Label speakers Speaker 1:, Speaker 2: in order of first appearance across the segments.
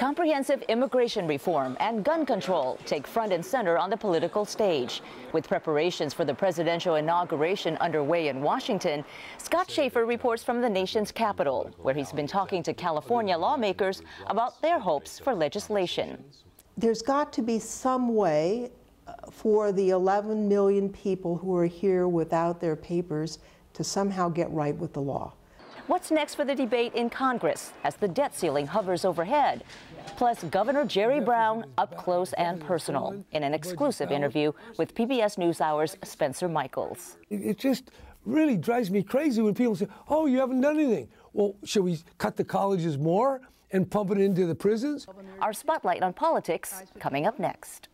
Speaker 1: Comprehensive immigration reform and gun control take front and center on the political stage. With preparations for the presidential inauguration underway in Washington, Scott Schaefer reports from the nation's capital, where he's been talking to California lawmakers about their hopes for legislation.
Speaker 2: There's got to be some way for the 11 million people who are here without their papers to somehow get right with the law.
Speaker 1: What's next for the debate in Congress as the debt ceiling hovers overhead? Plus, Governor Jerry Brown up close and personal in an exclusive interview with PBS NewsHour's Spencer Michaels.
Speaker 3: It just really drives me crazy when people say, oh, you haven't done anything. Well, should we cut the colleges more and pump it into the prisons?
Speaker 1: Our spotlight on politics coming up next.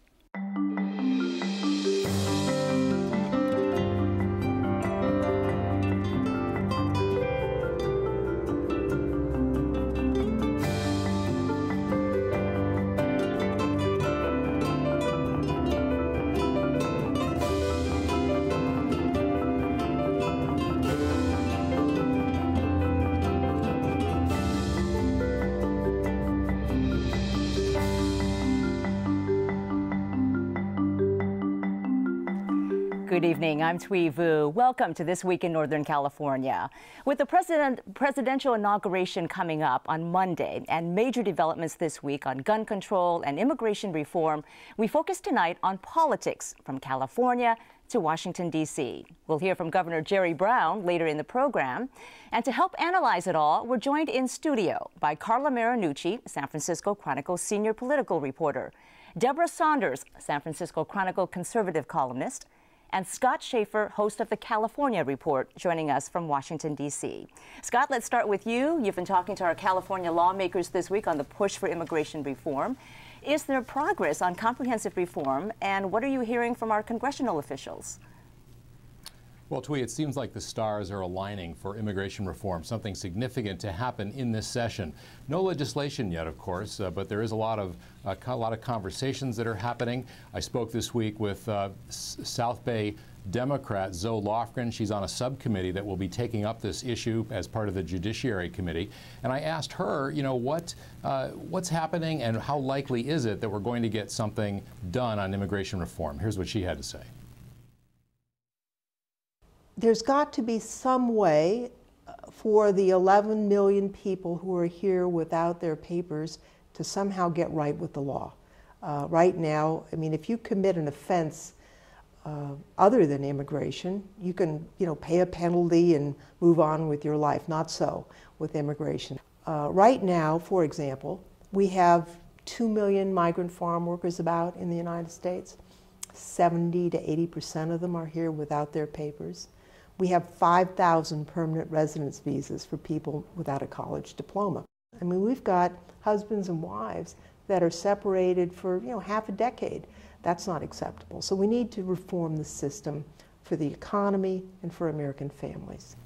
Speaker 1: Good evening, I'm Thuy Vu. Welcome to This Week in Northern California. With the presidential inauguration coming up on Monday and major developments this week on gun control and immigration reform, we focus tonight on politics from California to Washington, D.C. We'll hear from Governor Jerry Brown later in the program. And to help analyze it all, we're joined in studio by Carla Marinucci, San Francisco Chronicle senior political reporter, Deborah Saunders, San Francisco Chronicle conservative columnist, and Scott Schaefer, host of the California Report, joining us from Washington, D.C. Scott, let's start with you. You've been talking to our California lawmakers this week on the push for immigration reform. Is there progress on comprehensive reform, and what are you hearing from our congressional officials?
Speaker 4: Well, Thuy, it seems like the stars are aligning for immigration reform, something significant to happen in this session. No legislation yet, of course, but there is a lot of conversations that are happening. I spoke this week with South Bay Democrat Zoe Lofgren. She's on a subcommittee that will be taking up this issue as part of the Judiciary Committee. And I asked her, you know, what's happening and how likely is it that we're going to get something done on immigration reform? Here's what she had to say.
Speaker 2: There's got to be some way for the 11 million people who are here without their papers to somehow get right with the law. Right now, I mean, if you commit an offense other than immigration, you can, pay a penalty and move on with your life. Not so with immigration. Right now, for example, we have 2 million migrant farm workers about in the United States. 70 to 80% of them are here without their papers. We have 5,000 permanent residence visas for people without a college diploma. I mean, we've got husbands and wives that are separated for, half a decade. That's not acceptable. So we need to reform the system for the economy and for American families.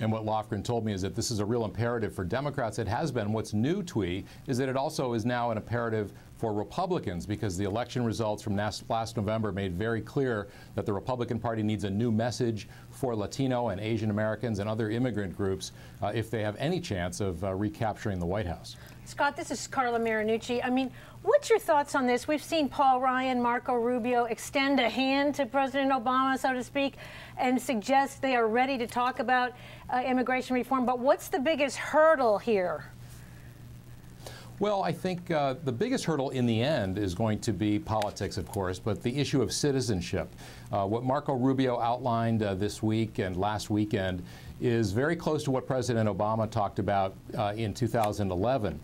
Speaker 4: And what Lofgren told me is that this is a real imperative for Democrats. It has been. What's new, Thuy, is that it also is now an imperative for Republicans, because the election results from last November made very clear that the Republican Party needs a new message for Latino and Asian Americans and other immigrant groups if they have any chance of recapturing the White House.
Speaker 5: Scott, this is Carla Marinucci. I mean, what's your thoughts on this? We've seen Paul Ryan, Marco Rubio extend a hand to President Obama, so to speak, and suggest they are ready to talk about immigration reform. But what's the biggest hurdle here?
Speaker 4: Well, I think the biggest hurdle in the end is going to be politics, of course, but the issue of citizenship. What Marco Rubio outlined this week and last weekend is very close to what President Obama talked about in 2011.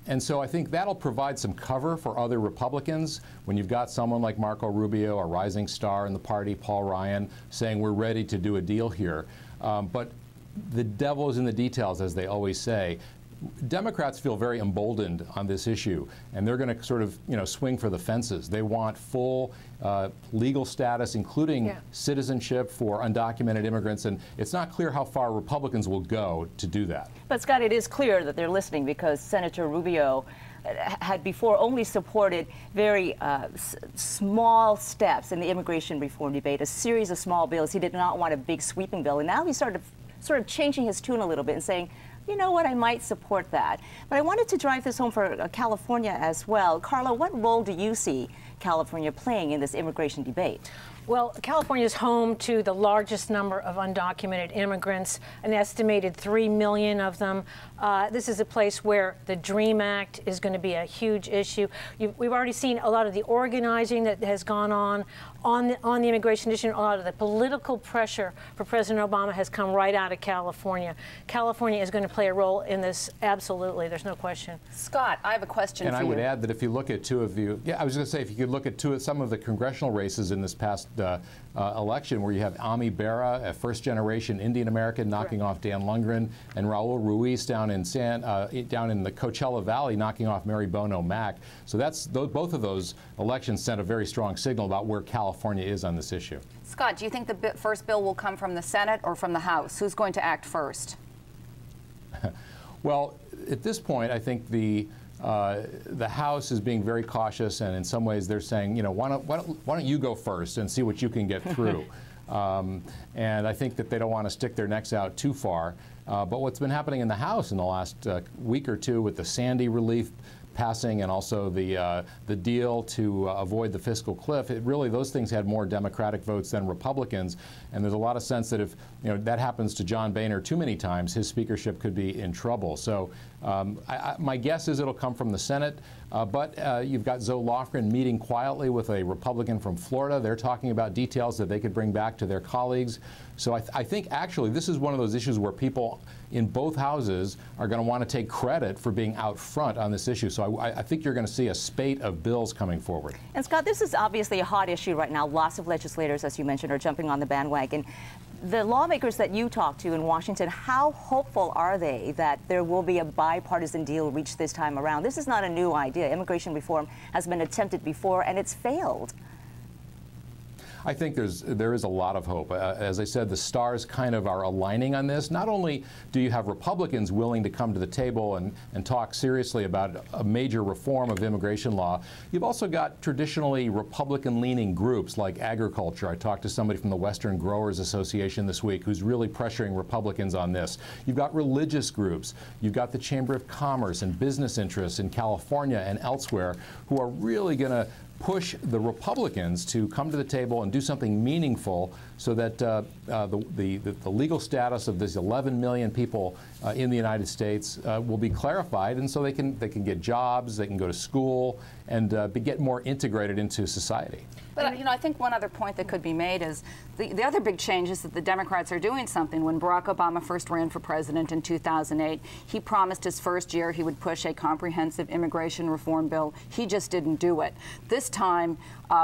Speaker 4: And so I think that'll provide some cover for other Republicans when you've got someone like Marco Rubio, a rising star in the party, Paul Ryan, saying we're ready to do a deal here. But the devil is in the details, as they always say. Democrats feel very emboldened on this issue, and they're going to sort of, swing for the fences. They want full legal status, including citizenship for undocumented immigrants, and it's not clear how far Republicans will go to do that.
Speaker 1: But, Scott, it is clear that they're listening, because Senator Rubio had before only supported very small steps in the immigration reform debate, a series of small bills. He did not want a big sweeping bill, and now he started sort of changing his tune a little bit and saying, you know what, I might support that. But I wanted to drive this home for California as well. Carla, what role do you see California playing in this immigration debate?
Speaker 5: Well, California is home to the largest number of undocumented immigrants, an estimated 3 million of them. This is a place where the DREAM Act is going to be a huge issue. We've already seen a lot of the organizing that has gone on the immigration issue. A lot of the political pressure for President Obama has come right out of California. California is going to play a role in this, absolutely. There's no question.
Speaker 6: Scott, I have a question for you.
Speaker 4: And I would add that if you look at I was going to say, if you could look at some of the congressional races in this past election, where you have Ami Bera, a first-generation Indian American, knocking off Dan Lundgren, and Raul Ruiz down in the Coachella Valley, knocking off Mary Bono Mack. So both of those elections sent a very strong signal about where California is on this issue.
Speaker 6: Scott, do you think the first bill will come from the Senate or from the House? Who's going to act first?
Speaker 4: Well, at this point, I think the House is being very cautious, and in some ways they're saying, you know, why don't you go first and see what you can get through? And I think that they don't want to stick their necks out too far. But what's been happening in the House in the last week or two with the Sandy relief passing and also the deal to avoid the fiscal cliff, those things had more Democratic votes than Republicans, and there's a lot of sense that if that happens to John Boehner too many times, his speakership could be in trouble. So my guess is it'll come from the Senate, but you've got Zoe Lofgren meeting quietly with a Republican from Florida. They're talking about details that they could bring back to their colleagues. So I think actually this is one of those issues where people in both houses are going to want to take credit for being out front on this issue. So I think you're going to see a spate of bills coming forward.
Speaker 1: And Scott, this is obviously a hot issue right now. Lots of legislators, as you mentioned, are jumping on the bandwagon. The lawmakers that you talk to in Washington, how hopeful are they that there will be a bipartisan deal reached this time around? This is not a new idea. Immigration reform has been attempted before, and it's failed.
Speaker 4: I think there is a lot of hope. As I said, the stars kind of are aligning on this. Not only do you have Republicans willing to come to the table and talk seriously about a major reform of immigration law, you've also got traditionally Republican-leaning groups like agriculture. I talked to somebody from the Western Growers Association this week who's really pressuring Republicans on this. You've got religious groups. You've got the Chamber of Commerce and business interests in California and elsewhere who are really going to push the Republicans to come to the table and do something meaningful so that the legal status of these 11 million people in the United States will be clarified, and so they can get jobs, they can go to school, and get more integrated into society.
Speaker 6: But I think one other point that could be made is the other big change is that the Democrats are doing something. When Barack Obama first ran for president in 2008, he promised his first year he would push a comprehensive immigration reform bill. He just didn't do it. This time, he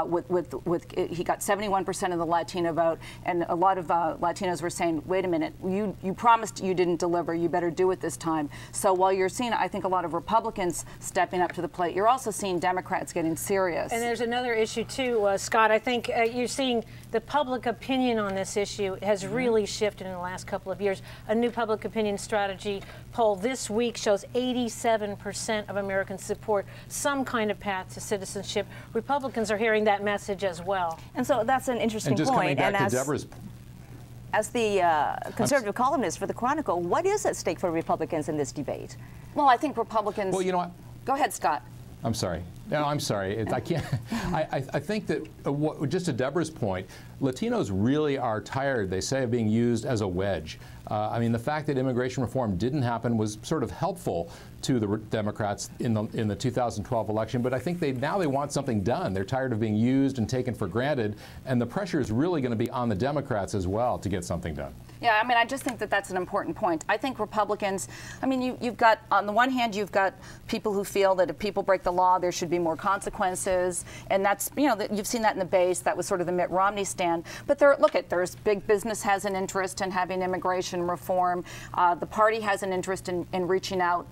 Speaker 6: got 71% of the Latino vote, and a lot of Latinos were saying, wait a minute, you promised you didn't deliver, you better do it this time. So while you're seeing, I think, a lot of Republicans stepping up to the plate, you're also seeing Democrats getting serious.
Speaker 5: And there's another issue too, Scott. I think you're seeing the public opinion on this issue has really shifted in the last couple of years. A new public opinion strategy poll this week shows 87% of Americans support some kind of path to citizenship. Republicans are hearing that message as well.
Speaker 1: And so that's an interesting
Speaker 4: and just
Speaker 1: point.
Speaker 4: Coming back to Deborah's
Speaker 1: as the conservative columnist for the Chronicle, what is at stake for Republicans in this debate?
Speaker 6: Well, I think Republicans...
Speaker 4: Well, you know what?
Speaker 6: Go ahead, Scott.
Speaker 4: I'm sorry. No, I'm sorry. I can't. I think that just to Deborah's point, Latinos really are tired, they say, of being used as a wedge. I mean, the fact that immigration reform didn't happen was sort of helpful to the Democrats in the 2012 election, but I think now they want something done. They're tired of being used and taken for granted, and the pressure is really going to be on the Democrats as well to get something done.
Speaker 6: Yeah, I mean, I just think that that's an important point. I think Republicans, I mean, you've got, on the one hand, you've got people who feel that if people break the law, there should be more consequences. And that's, you've seen that in the base. That was sort of the Mitt Romney stand. But there's big business has an interest in having immigration reform. The party has an interest in reaching out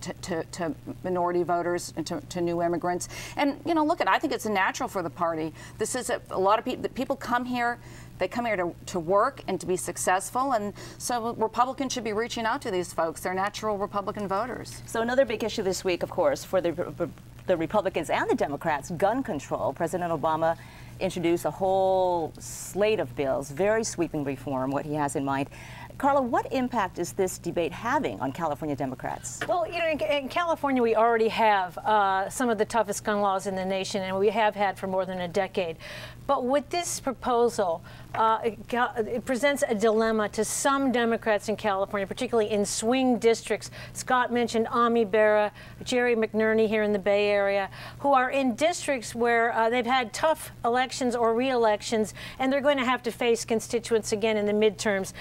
Speaker 6: to minority voters and to new immigrants. And, I think it's natural for the party. This is a lot of people come here. They come here to work and to be successful, and so Republicans should be reaching out to these folks. They're natural Republican voters.
Speaker 1: So another big issue this week, of course, for the Republicans and the Democrats, gun control. President Obama introduced a whole slate of bills, very sweeping reform, what he has in mind. Carla, what impact is this debate having on California Democrats?
Speaker 5: Well, you know, in California, we already have some of the toughest gun laws in the nation, and we have had for more than a decade. But with this proposal, it presents a dilemma to some Democrats in California, particularly in swing districts. Scott mentioned Ami Bera, Jerry McNerney here in the Bay Area, who are in districts where they've had tough elections or re-elections, and they're going to have to face constituents again in the midterms.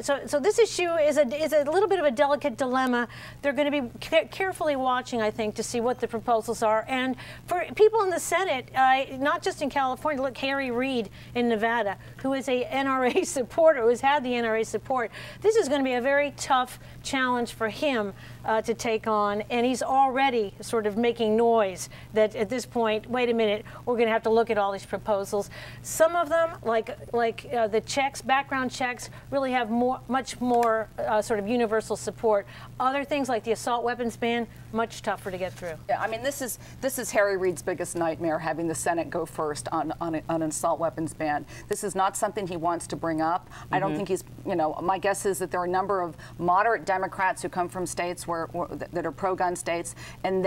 Speaker 5: So this issue is a little bit of a delicate dilemma. They're going to be carefully watching, I think, to see what the proposals are. And for people in the Senate, not just in California, look, Harry Reid in Nevada, who is a NRA supporter, who has had the NRA support. This is going to be a very tough challenge for him to take on, and he's already sort of making noise that at this point, wait a minute, we're going to have to look at all these proposals. Some of them, like the checks, background checks, really have much more sort of universal support. Other things like the assault weapons ban, much tougher to get through.
Speaker 6: Yeah, I mean, this is Harry Reid's biggest nightmare, having the Senate go first on an assault weapons ban. This is not something he wants to bring up. I don't think he's, you know, my guess is that there are a number of moderate Democrats who come from states that are pro-gun states, and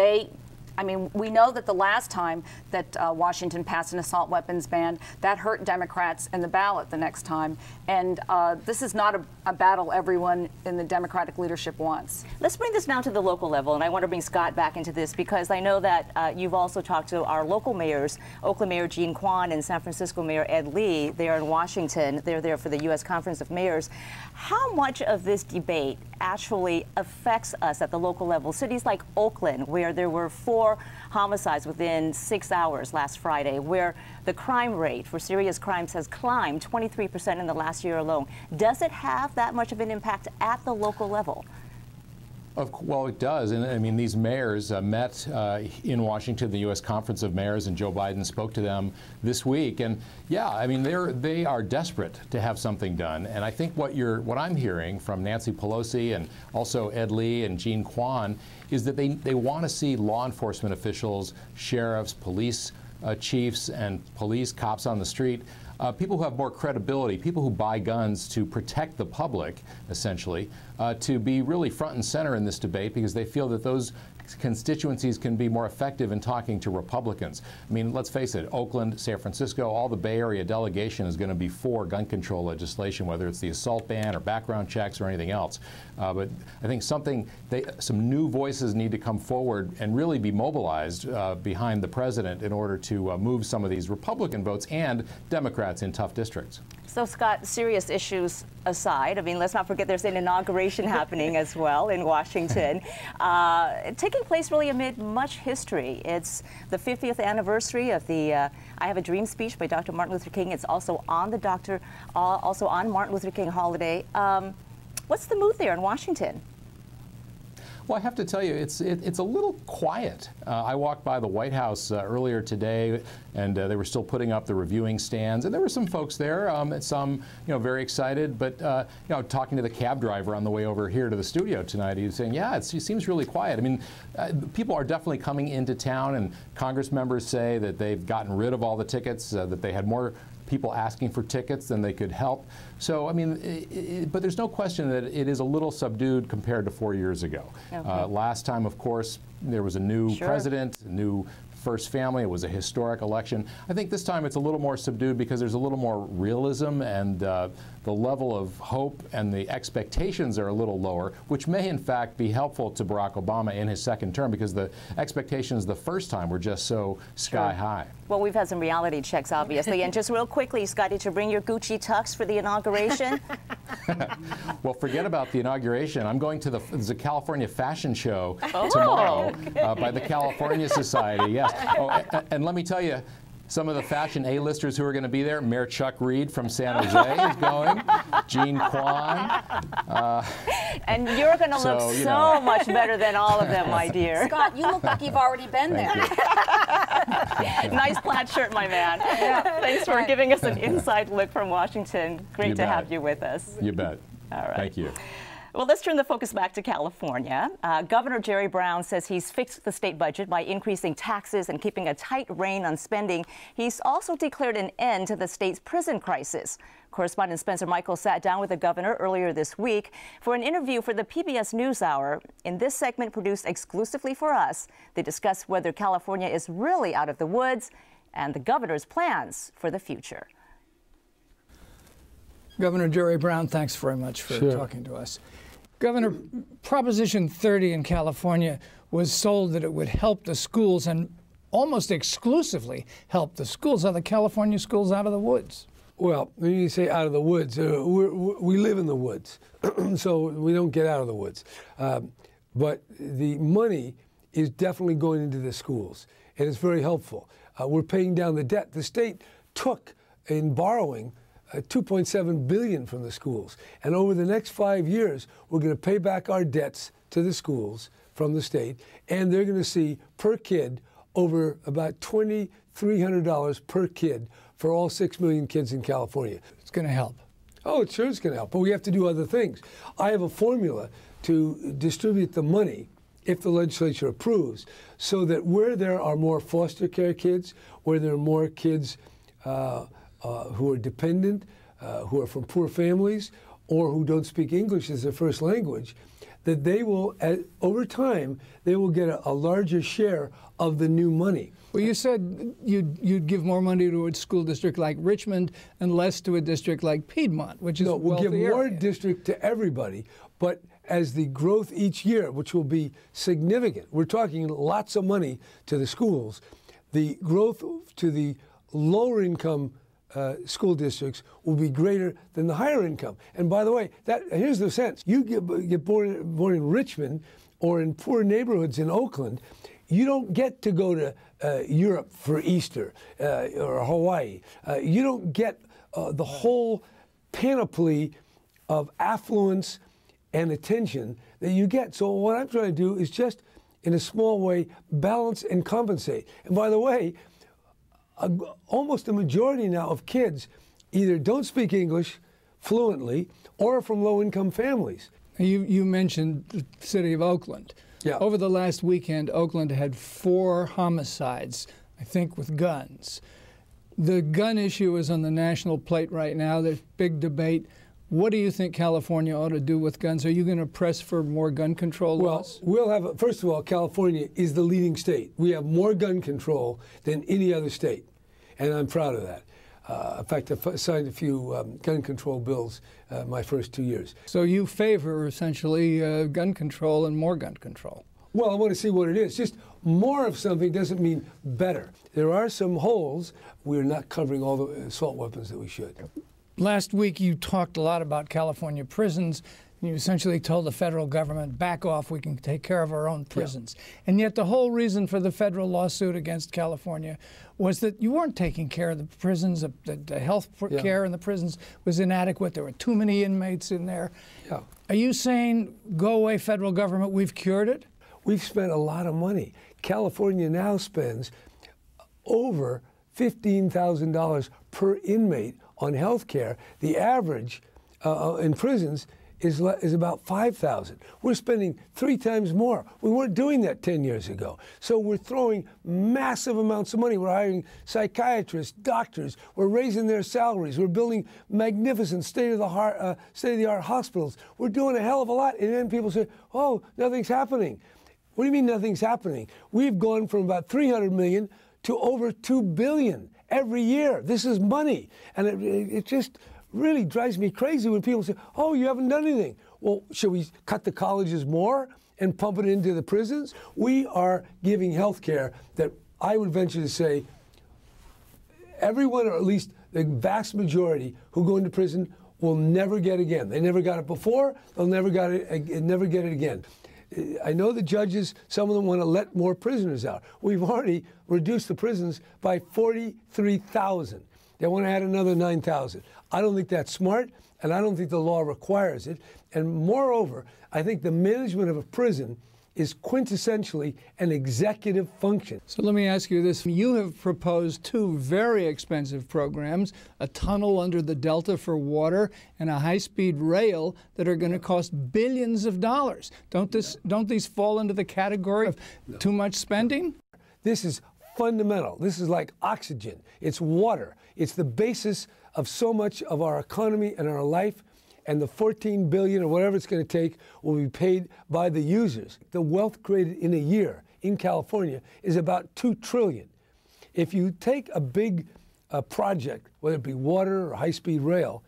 Speaker 6: I mean, we know that the last time that Washington passed an assault weapons ban, that hurt Democrats in the ballot the next time. And this is not a battle everyone in the Democratic leadership wants.
Speaker 1: Let's bring this now to the local level, and I want to bring Scott back into this because I know that you've also talked to our local mayors, Oakland Mayor Jean Quan and San Francisco Mayor Ed Lee. They are in Washington. They're there for the U.S. Conference of Mayors. How much of this debate actually affects us at the local level? Cities like Oakland, where there were 4 homicides within 6 hours last Friday, where the crime rate for serious crimes has climbed 23% in the last year alone. Does it have that much of an impact at the local level?
Speaker 4: Well, it does. And I mean, these mayors met in Washington, the U.S. Conference of Mayors, and Joe Biden spoke to them this week. And yeah, I mean, they are desperate to have something done. And I think what I'm hearing from Nancy Pelosi and also Ed Lee and Jean Quan is that they want to see law enforcement officials, sheriffs, police chiefs, and police cops on the street. People who have more credibility, people who buy guns to protect the public, essentially, to be really front and center in this debate because they feel that those constituencies can be more effective in talking to Republicans. I mean, let's face it, Oakland, San Francisco, all the Bay Area delegation is going to be for gun control legislation, whether it's the assault ban or background checks or anything else. But I think some new voices need to come forward and really be mobilized behind the president in order to move some of these Republican votes and Democrats in tough districts.
Speaker 1: So, Scott, serious issues aside, I mean, let's not forget there's an inauguration happening as well in Washington, taking place really amid much history. It's the 50th anniversary of the I Have a Dream speech by Dr. Martin Luther King. It's also on the also on Martin Luther King holiday. What's the mood there in Washington?
Speaker 4: Well, I have to tell you, it's a little quiet. I walked by the White House earlier today, and they were still putting up the reviewing stands, and there were some folks there, some very excited. But talking to the cab driver on the way over here to the studio tonight, he was saying, yeah, it seems really quiet. I mean, people are definitely coming into town, and Congress members say that they've gotten rid of all the tickets, that they had more people asking for tickets than they could help. So, I mean, but there's no question that it is a little subdued compared to 4 years ago. Okay. Last time, of course, there was a new president, a new first family. It was a historic election. I think this time it's a little more subdued because there's a little more realism, and the level of hope and the expectations are a little lower, which may in fact be helpful to Barack Obama in his second term because the expectations the first time were just so sky high.
Speaker 1: Well, we've had some reality checks, obviously. And just real quickly, Scott, did you bring your Gucci tux for the inauguration?
Speaker 4: Well, forget about the inauguration. I'm going to the California Fashion Show tomorrow by the California Society. Yes. Oh, and let me tell you, some of the fashion A-listers who are going to be there, Mayor Chuck Reed from San Jose is going, Jean Quan.
Speaker 1: And you're going to look so much better than all of them, my dear.
Speaker 6: Scott, you look like you've already been there.
Speaker 1: Nice plaid shirt, my man. Yeah. Thanks for giving us an inside look from Washington. Great to have you with us.
Speaker 4: You bet.
Speaker 1: All right.
Speaker 4: Thank you.
Speaker 1: Well, let's turn the focus back to California. Governor Jerry Brown says he's fixed the state budget by increasing taxes and keeping a tight rein on spending. He's also declared an end to the state's prison crisis. Correspondent Spencer Michael sat down with the governor earlier this week for an interview for the PBS NewsHour. In this segment produced exclusively for us, they discuss whether California is really out of the woods and the governor's plans for the future.
Speaker 7: Governor Jerry Brown, thanks very much for talking to us. Governor, Proposition 30 in California was sold that it would help the schools and almost exclusively help the schools. Are the California schools out of the woods?
Speaker 3: Well, when you say out of the woods, we live in the woods, so we don't get out of the woods. But the money is definitely going into the schools, and it's very helpful. We're paying down the debt. The state took, in borrowing, $2.7 billion from the schools. And over the next 5 years, we're going to pay back our debts to the schools from the state, and they're going to see per kid over about $2,300 per kid for all 6 million kids in California.
Speaker 7: It's going to help.
Speaker 3: Oh, it sure is going to help, but we have to do other things. I have a formula to distribute the money if the legislature approves, so that where there are more foster care kids, where there are more kids who are dependent, who are from poor families, or who don't speak English as their first language, that they will, over time, they will get a larger share of the new money.
Speaker 7: Well, you said you'd give more money to a school district like Richmond and less to a district like Piedmont, which is a wealthy area.
Speaker 3: We'll give more district to everybody, but as the growth each year, which will be significant, we're talking lots of money to the schools, the growth to the lower income school districts will be greater than the higher income. And by the way, here's the sense. You get born in Richmond or in poor neighborhoods in Oakland, you don't get to go to Europe for Easter or Hawaii. You don't get the whole panoply of affluence and attention that you get. So what I'm trying to do is just, in a small way, balance and compensate. And by the way, almost a majority now of kids either don't speak English fluently or are from low-income families.
Speaker 7: You mentioned the city of Oakland.
Speaker 3: Yeah.
Speaker 7: Over the last weekend, Oakland had 4 homicides, I think, with guns. The gun issue is on the national plate right now. There's big debate. What do you think California ought to do with guns? Are you going to press for more gun control laws?
Speaker 3: Well, we'll have, first of all, California is the leading state. We have more gun control than any other state, and I'm proud of that. In fact, I signed a few gun control bills my first 2 years.
Speaker 7: So you favor, essentially, gun control and more gun control?
Speaker 3: Well, I want to see what it is. Just more of something doesn't mean better. There are some holes. We're not covering all the assault weapons that we should.
Speaker 7: Last week, you talked a lot about California prisons. You essentially told the federal government, back off, we can take care of our own prisons. Yeah. And yet the whole reason for the federal lawsuit against California was that you weren't taking care of the prisons, the health care in the prisons was inadequate. There were too many inmates in there.
Speaker 3: Yeah.
Speaker 7: Are you saying, go away, federal government, we've cured it?
Speaker 3: We've spent a lot of money. California now spends over $15,000 per inmate on health care. The average in prisons is about $5,000. We're spending 3 times more. We weren't doing that 10 years ago. So we're throwing massive amounts of money. We're hiring psychiatrists, doctors. We're raising their salaries. We're building magnificent state-of-the-art hospitals. We're doing a hell of a lot. And then people say, oh, nothing's happening. What do you mean nothing's happening? We've gone from about $300 million to over $2 billion every year. This is money. And it just really drives me crazy when people say, oh, you haven't done anything. Well, should we cut the colleges more and pump it into the prisons? We are giving health care that I would venture to say everyone, or at least the vast majority who go into prison, will never get again. They never got it before. They'll never get it again. I know the judges, some of them want to let more prisoners out. We've already reduced the prisons by 43,000. They want to add another 9,000. I don't think that's smart, and I don't think the law requires it. And moreover, I think the management of a prison is quintessentially an executive function.
Speaker 7: So let me ask you this. You have proposed two very expensive programs, a tunnel under the Delta for water and a high-speed rail that are going to cost billions of dollars. Don't these fall into the category of too much spending?
Speaker 3: This is fundamental. This is like oxygen. It's water. It's the basis of so much of our economy and our life. And the $14 billion or whatever it's going to take will be paid by the users. The wealth created in a year in California is about $2 trillion. If you take a big project, whether it be water or high-speed rail,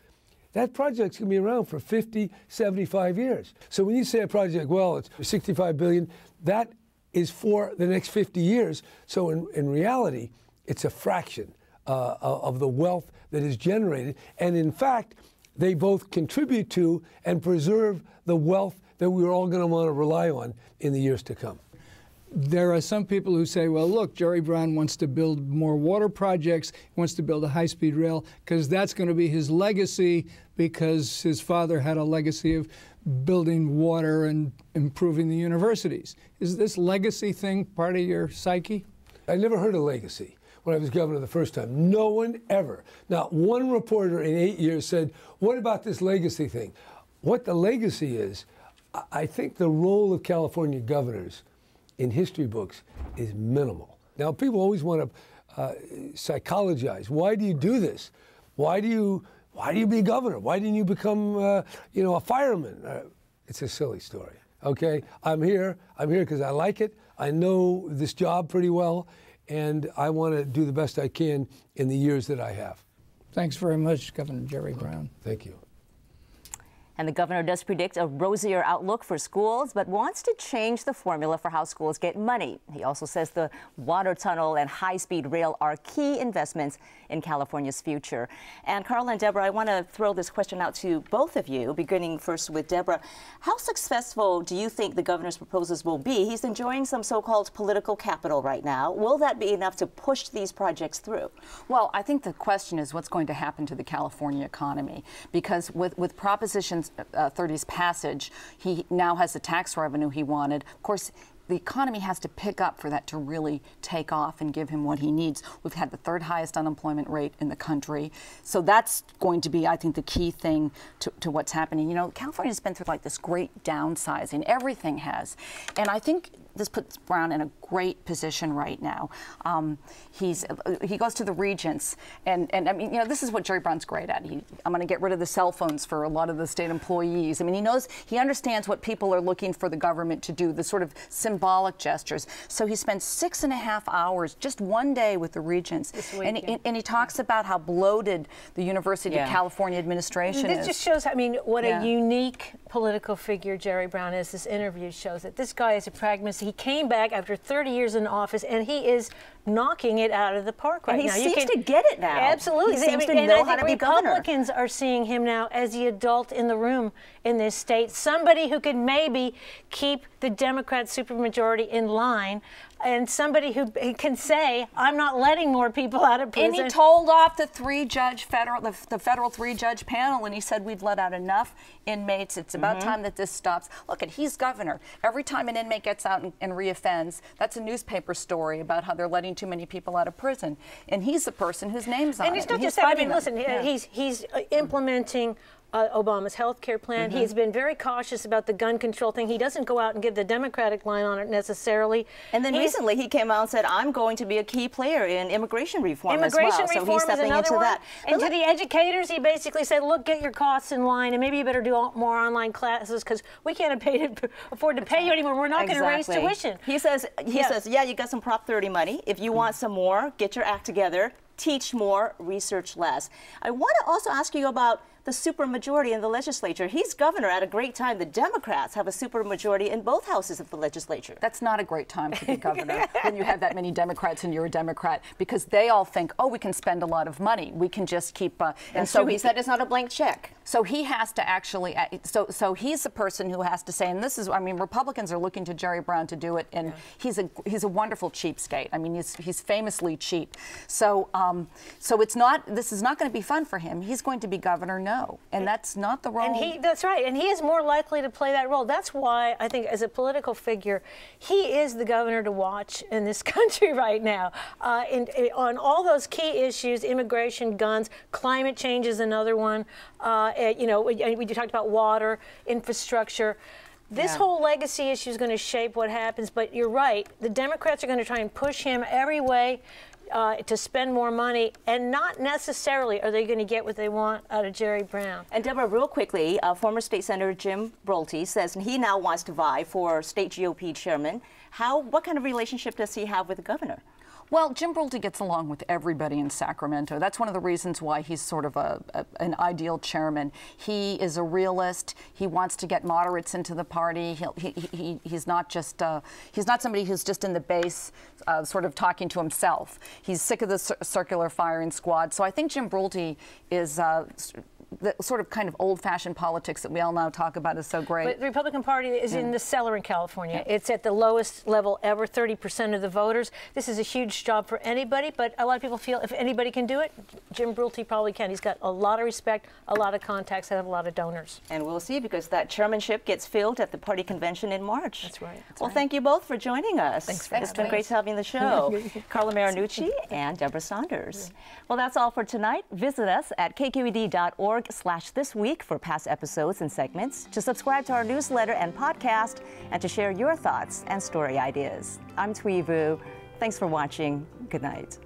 Speaker 3: that project's going to be around for 50, 75 years. So when you say a project, well, it's $65 billion, that is for the next 50 years. So in reality, it's a fraction of the wealth that is generated. And in fact, they both contribute to and preserve the wealth that we're all going to want to rely on in the years to come.
Speaker 7: There are some people who say, well, look, Jerry Brown wants to build more water projects, he wants to build a high-speed rail, because that's going to be his legacy, because his father had a legacy of building water and improving the universities. Is this legacy thing part of your psyche?
Speaker 3: I never heard of legacy when I was governor the first time. No one ever. Not one reporter in 8 years said, what about this legacy thing? What the legacy is, I think the role of California governors in history books is minimal. Now, people always want to psychologize. Why do you do this? Why do you be governor? Why didn't you become, a fireman? It's a silly story, okay? I'm here because I like it. I know this job pretty well, and I want to do the best I can in the years that I have.
Speaker 7: Thanks very much, Governor Jerry Brown.
Speaker 3: Thank you.
Speaker 1: And the governor does predict a rosier outlook for schools, but wants to change the formula for how schools get money. He also says the water tunnel and high-speed rail are key investments in California's future. And Carl and Deborah, I want to throw this question out to both of you, beginning first with Deborah. How successful do you think the governor's proposals will be? He's enjoying some so-called political capital right now. Will that be enough to push these projects through?
Speaker 6: Well, I think the question is what's going to happen to the California economy, because with Proposition 30's passage, he now has the tax revenue he wanted. Of course, the economy has to pick up for that to really take off and give him what he needs. We've had the third highest unemployment rate in the country. So that's going to be, I think, the key thing to what's happening. You know, California's been through like this great downsizing. Everything has. And I think this puts Brown in a great position right now. He goes to the regents, and I mean, you know, this is what Jerry Brown's great at. I'm going to get rid of the cell phones for a lot of the state employees. I mean, he understands what people are looking for the government to do, the sort of symbolic gestures. So he spends 6.5 hours just one day with the regents, and he talks about how bloated the University of California administration is.
Speaker 5: This just shows, I mean, what a unique political figure Jerry Brown is. This interview shows that this guy is a pragmatist. He came back after 30 years in office, and he is knocking it out of the park right now.
Speaker 1: And he seems to get it now.
Speaker 5: Absolutely.
Speaker 1: He seems to know how to be governor.
Speaker 5: Republicans are seeing him now as the adult in the room in this state, somebody who could maybe keep the Democrat supermajority in line, and somebody who can say, I'm not letting more people out of prison.
Speaker 6: And he told off the federal three-judge panel, and he said we've let out enough inmates. It's about time that this stops. Look, and he's governor. Every time an inmate gets out and reoffends, that's a newspaper story about how they're letting too many people out of prison. And he's the person whose name's on it.
Speaker 5: And he's not just that. I mean, listen, he's implementing Obama's health care plan. He's been very cautious about the gun control thing. He doesn't go out and give the Democratic line on it necessarily.
Speaker 1: And then recently he came out and said, I'm going to be a key player in immigration reform as well.
Speaker 5: Immigration reform is another one.
Speaker 1: That.
Speaker 5: And to the educators, he basically said, look, get your costs in line, and maybe you better do more online classes because we can't afford to pay you anymore. We're not going to raise tuition.
Speaker 1: He says, yeah, you got some Prop 30 money. If you want some more, get your act together. Teach more, research less. I want to also ask you about the supermajority in the legislature. He's governor at a great time. The Democrats have a supermajority in both houses of the legislature.
Speaker 6: That's not a great time to be governor when you have that many Democrats and you're a Democrat, because they all think, oh, we can spend a lot of money. We can just keep...
Speaker 1: and so he said it's not a blank check.
Speaker 6: So he has to actually, so he's the person who has to say, and this is, I mean, Republicans are looking to Jerry Brown to do it, and he's a wonderful cheapskate. I mean, he's famously cheap. So this is not going to be fun for him. He's going to be governor, no, and that's not the role.
Speaker 5: And that's right, and he is more likely to play that role. That's why I think, as a political figure, he is the governor to watch in this country right now. On all those key issues, immigration, guns, climate change is another one. You know, we talked about water, infrastructure. This whole legacy issue is going to shape what happens, but you're right. The Democrats are going to try and push him every way to spend more money, and not necessarily are they going to get what they want out of Jerry Brown.
Speaker 1: And Deborah, real quickly, former State Senator Jim Brolte says he now wants to vie for state GOP chairman. What kind of relationship does he have with the governor?
Speaker 6: Well, Jim Brolte gets along with everybody in Sacramento. That's one of the reasons why he's sort of an ideal chairman. He is a realist. He wants to get moderates into the party. He's not just he's not somebody who's just in the base, sort of talking to himself. He's sick of the circular firing squad. So I think Jim Brolte is the sort of kind of old-fashioned politics that we all now talk about is so great.
Speaker 5: But the Republican Party is in the cellar in California. It's at the lowest level ever, 30% of the voters. This is a huge job for anybody, but a lot of people feel if anybody can do it, Jim Brolte probably can. He's got a lot of respect, a lot of contacts, and a lot of donors.
Speaker 1: And we'll see, because that chairmanship gets filled at the party convention in March.
Speaker 5: That's right.
Speaker 1: Well, thank you both for joining us.
Speaker 5: Thanks for having us.
Speaker 1: It's been great having the show. Carla Marinucci and Deborah Saunders. Well, that's all for tonight. Visit us at kqed.org/thisweek for past episodes and segments, to subscribe to our newsletter and podcast, and to share your thoughts and story ideas. I'm Thuy Vu. Thanks for watching. Good night.